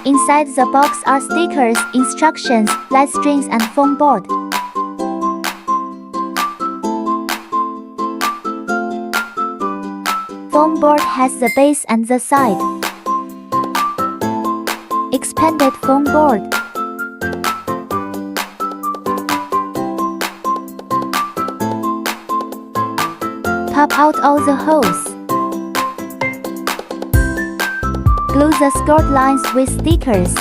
Inside the box are stickers, instructions, light strings and foam board. Foam board has the base and the side. Expanded foam board. Pop out all the holes. Glue the skirt lines with stickers.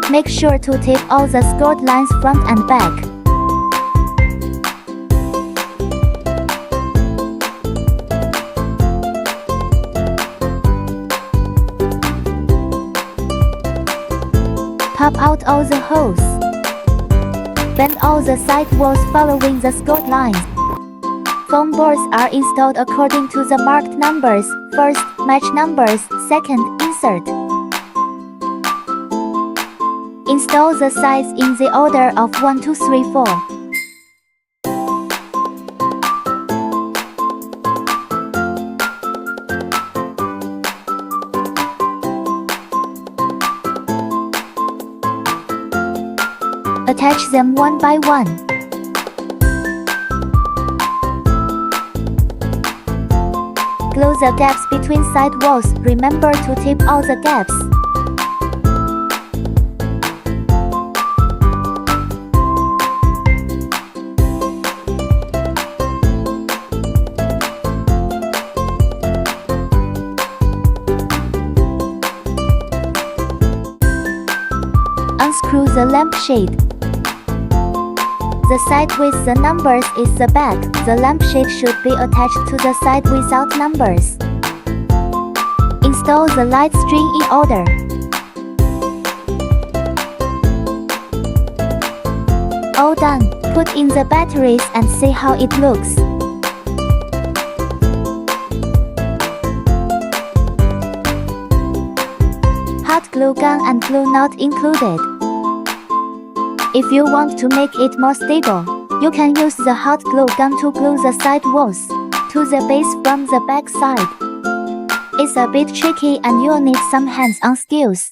Make sure to tape all the skirt lines front and back. Pop out all the holes. Bend all the side walls following the skirt lines. Foam boards are installed according to the marked numbers. First, match numbers. Second, insert. Install the sides in the order of 1, 2, 3, 4. Attach them one by one. Glue the gaps between side walls. Remember to tape all the gaps. Unscrew the lampshade. The side with the numbers is the back. The lampshade should be attached to the side without numbers. Install the light string in order. All done. Put in the batteries and see how it looks. Hot glue gun and glue not included. If you want to make it more stable, you can use the hot glue gun to glue the side walls to the base from the back side. It's a bit tricky and you'll need some hands-on skills.